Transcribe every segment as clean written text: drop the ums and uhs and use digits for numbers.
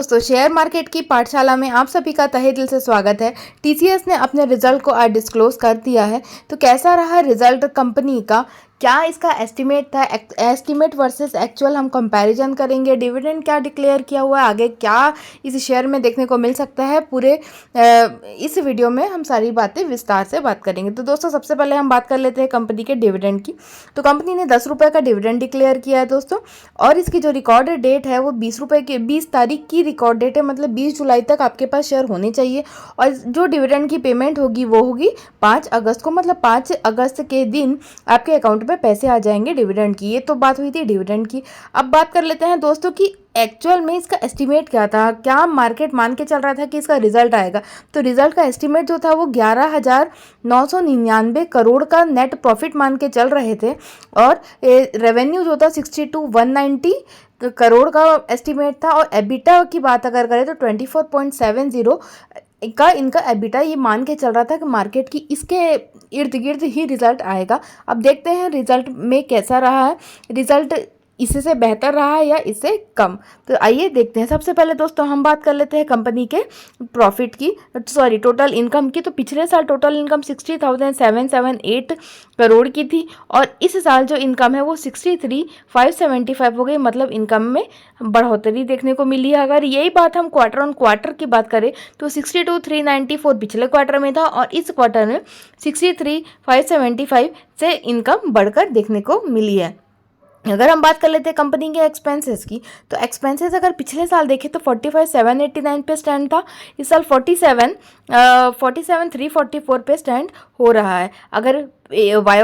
दोस्तों, share market की पाठशाला में आप सभी का तहे दिल से स्वागत है। टीसीएस ने अपने रिजल्ट को आज डिस्क्लोज कर दिया है। तो कैसा रहा रिजल्ट कंपनी का, क्या इसका एस्टिमेट था, एस्टिमेट वर्सेस एक्चुअल हम कंपैरिजन करेंगे। डिविडेंड क्या डिक्लेयर किया हुआ है, आगे क्या इस शेयर में देखने को मिल सकता है, पूरे इस वीडियो में हम सारी बातें विस्तार से बात करेंगे। तो दोस्तों, सबसे पहले हम बात कर लेते हैं कंपनी के डिविडेंड की। तो कंपनी ने 10 रुपये का डिविडेंड डिक्लेयर किया है दोस्तों, और इसकी जो रिकॉर्ड डेट है वो 20 रुपये की 20 तारीख की रिकॉर्ड डेट है, मतलब 20 जुलाई तक आपके पास शेयर होने चाहिए। और जो डिविडेंड की पेमेंट होगी वो होगी 5 अगस्त को, मतलब 5 अगस्त के दिन आपके अकाउंट में पैसे आ जाएंगे डिविडेंड की। ये तो बात हुई थी डिविडेंड की। अब बात कर लेते हैं दोस्तों कि एक्चुअल में इसका एस्टिमेट क्या था, क्या मार्केट मान के चल रहा था कि इसका रिजल्ट आएगा। तो रिजल्ट का एस्टिमेट जो था वो 11,999 करोड़ का नेट प्रॉफिट मान के चल रहे थे, और रेवेन्यू जो था 62,190 करोड़ का एस्टिमेट था। और एबिटा की बात अगर करें तो 24.70 का इनका एबिटा ये मान के चल रहा था कि मार्केट की इसके इर्द गिर्द ही रिजल्ट आएगा। अब देखते हैं रिजल्ट में कैसा रहा है, रिजल्ट इससे बेहतर रहा है या इससे कम। तो आइए देखते हैं। सबसे पहले दोस्तों हम बात कर लेते हैं कंपनी के प्रॉफिट की, सॉरी टोटल इनकम की। तो पिछले साल टोटल इनकम 60,778 करोड़ की थी, और इस साल जो इनकम है वो 63,575 हो गई, मतलब इनकम में बढ़ोतरी देखने को मिली है। अगर यही बात हम क्वार्टर ऑन क्वार्टर की बात करें तो 62,394 पिछले क्वार्टर में था, और इस क्वार्टर में 63,575 से इनकम बढ़कर देखने को मिली है। अगर हम बात कर लेते हैं कंपनी के एक्सपेंसेस की, तो एक्सपेंसेस अगर पिछले साल देखें तो 45,789 पे स्टैंड था, इस साल 47,344 पे स्टैंड हो रहा है। अगर Y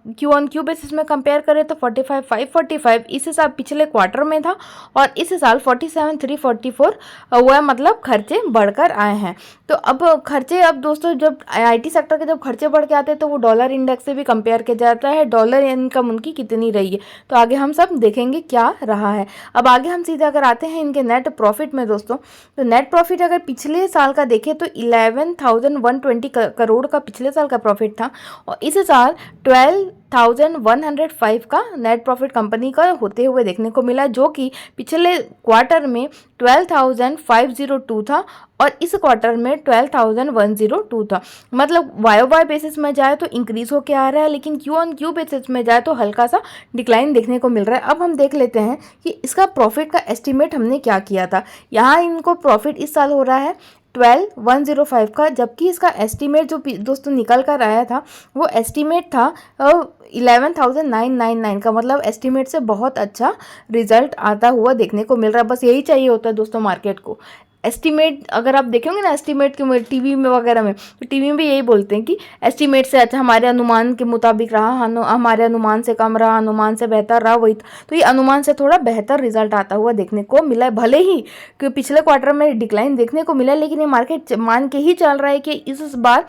Q on Q basis में कंपेयर करें तो 45,545 इस साल पिछले क्वार्टर में था, और इस साल 47,344 हुआ है, मतलब खर्चे बढ़कर आए हैं। तो अब खर्चे, अब दोस्तों जब आईटी सेक्टर के जब खर्चे बढ़ के आते हैं तो वो डॉलर इंडेक्स से भी कंपेयर किया जाता है, डॉलर इनकम उनकी कितनी रही है। तो आगे हम सब देखेंगे क्या रहा है। अब आगे हम सीधे अगर आते हैं इनके नेट प्रॉफिट में दोस्तों, तो नेट प्रॉफिट अगर पिछले साल का देखें तो 11,120 करोड़ का पिछले साल का प्रॉफिट था, और इस साल 12,105 का नेट प्रॉफिट कंपनी का होते हुए देखने को मिला, जो कि पिछले क्वार्टर में 12,502 था, और इस क्वार्टर में 12,102 था। मतलब वाई बेसिस में जाए तो इंक्रीज होके आ रहा है, लेकिन क्यू ऑन क्यू बेसिस में जाए तो हल्का सा डिक्लाइन देखने को मिल रहा है। अब हम देख लेते हैं कि इसका प्रॉफिट का एस्टिमेट हमने क्या किया था। यहाँ इनको प्रॉफिट इस साल हो रहा है 12,105 का, जबकि इसका एस्टिमेट जो दोस्तों निकल कर आया था वो एस्टिमेट था 11,999 का, मतलब एस्टिमेट से बहुत अच्छा रिजल्ट आता हुआ देखने को मिल रहा है। बस यही चाहिए होता है दोस्तों मार्केट को। एस्टिमेट अगर आप देखेंगे ना एस्टिमेट के टीवी में वगैरह में, तो टीवी में भी यही बोलते हैं कि एस्टिमेट से अच्छा हमारे अनुमान के मुताबिक रहा, हमारे अनुमान से कम रहा, अनुमान से बेहतर रहा, वही तो ये अनुमान से थोड़ा बेहतर रिजल्ट आता हुआ देखने को मिला है। भले ही कि पिछले क्वार्टर में डिक्लाइन देखने को मिला, लेकिन ये मार्केट मान के ही चल रहा है कि इस बार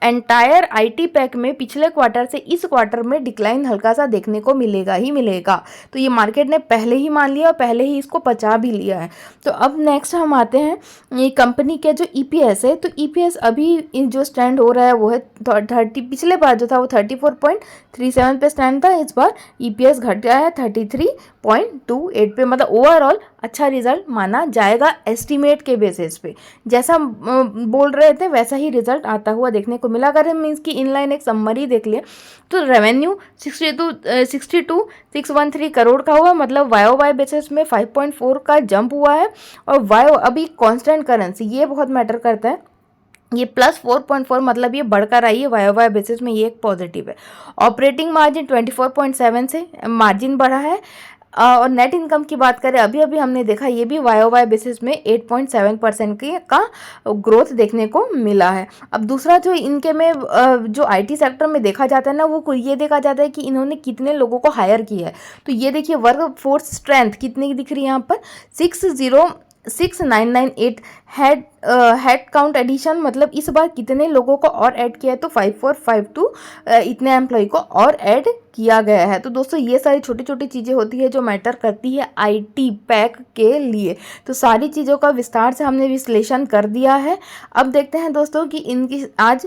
एंटायर आईटी पैक में पिछले क्वार्टर से इस क्वार्टर में डिक्लाइन हल्का सा देखने को मिलेगा ही मिलेगा। तो ये मार्केट ने पहले ही मान लिया और पहले ही इसको पचा भी लिया है। तो अब नेक्स्ट हम आते हैं ये कंपनी के जो ईपीएस है। तो ईपीएस अभी जो स्टैंड हो रहा है वो है 30, पिछले बार जो था वो 34.37 पे स्टैंड था, इस बार ईपीएस घट गया है 33.28 पे, मतलब ओवरऑल अच्छा रिजल्ट माना जाएगा एस्टिमेट के बेसिस पे। जैसा बोल रहे थे वैसा ही रिजल्ट आता हुआ देखने को मिला। अगर हम इसकी इनलाइन एक समरी देख लें तो रेवेन्यू 62,613 करोड़ का हुआ, मतलब वाई बेसिस में 5.4 का जंप हुआ है। और वाई अभी कांस्टेंट करेंसी, ये बहुत मैटर करता है, ये +4.4 मतलब ये बढ़कर आई है वाई बेसिस में, ये एक पॉजिटिव है। ऑपरेटिंग मार्जिन 24.7 से मार्जिन बढ़ा है। और नेट इनकम की बात करें, अभी अभी हमने देखा ये भी वाई बेसिस में 8.7% का ग्रोथ देखने को मिला है। अब दूसरा जो इनके में जो आईटी सेक्टर में देखा जाता है ना, वो ये देखा जाता है कि इन्होंने कितने लोगों को हायर किया है। तो ये देखिए वर्क फोर्स स्ट्रेंथ कितनी दिख रही है यहाँ पर, 6,998 हेड काउंट एडिशन, मतलब इस बार कितने लोगों को और ऐड किया है तो 5,452 इतने एम्प्लॉय को और ऐड किया गया है। तो दोस्तों ये सारी छोटी छोटी चीज़ें होती है जो मैटर करती है आईटी पैक के लिए। तो सारी चीज़ों का विस्तार से हमने विश्लेषण कर दिया है। अब देखते हैं दोस्तों कि इनकी आज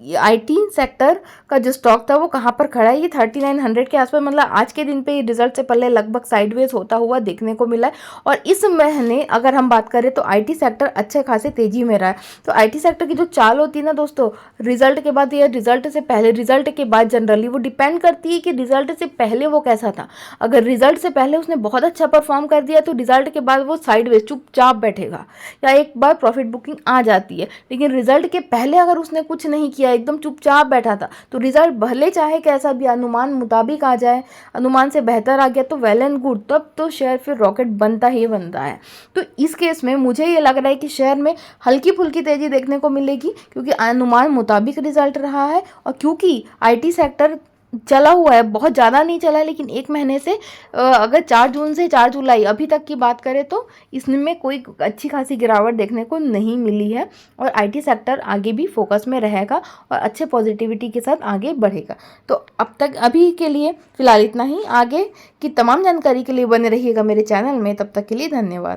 आईटी सेक्टर का जो स्टॉक था वो कहाँ पर खड़ा है, ये 3900 के आसपास, मतलब आज के दिन पे ये रिजल्ट से पहले लगभग साइडवेज होता हुआ देखने को मिला है। और इस महीने अगर हम बात करें तो आईटी सेक्टर अच्छे खासे तेजी में रहा है। तो आईटी सेक्टर की जो चाल होती है ना दोस्तों, रिजल्ट के बाद या रिजल्ट से पहले, रिजल्ट के बाद जनरली वो डिपेंड करती है कि रिजल्ट से पहले वो कैसा था। अगर रिजल्ट से पहले उसने बहुत अच्छा परफॉर्म कर दिया तो रिजल्ट के बाद वो साइडवेज चुपचाप बैठेगा या एक बार प्रॉफिट बुकिंग आ जाती है। लेकिन रिजल्ट के पहले अगर उसने कुछ नहीं किया, एकदम चुपचाप बैठा था, तो रिजल्ट भले चाहे कैसा भी अनुमान मुताबिक आ जाए, अनुमान से बेहतर आ गया तो वेल एंड गुड, तब तो शेयर फिर रॉकेट बनता ही बनता है। तो इस केस में मुझे ये लग रहा है कि शेयर में हल्की फुल्की तेजी देखने को मिलेगी, क्योंकि अनुमान मुताबिक रिजल्ट रहा है और क्योंकि आईटी सेक्टर चला हुआ है, बहुत ज़्यादा नहीं चला है, लेकिन एक महीने से अगर 4 जून से 4 जुलाई अभी तक की बात करें तो इसमें कोई अच्छी खासी गिरावट देखने को नहीं मिली है और आईटी सेक्टर आगे भी फोकस में रहेगा और अच्छे पॉजिटिविटी के साथ आगे बढ़ेगा। तो अब तक अभी के लिए फ़िलहाल इतना ही। आगे की तमाम जानकारी के लिए बने रहिएगा मेरे चैनल में। तब तक के लिए धन्यवाद।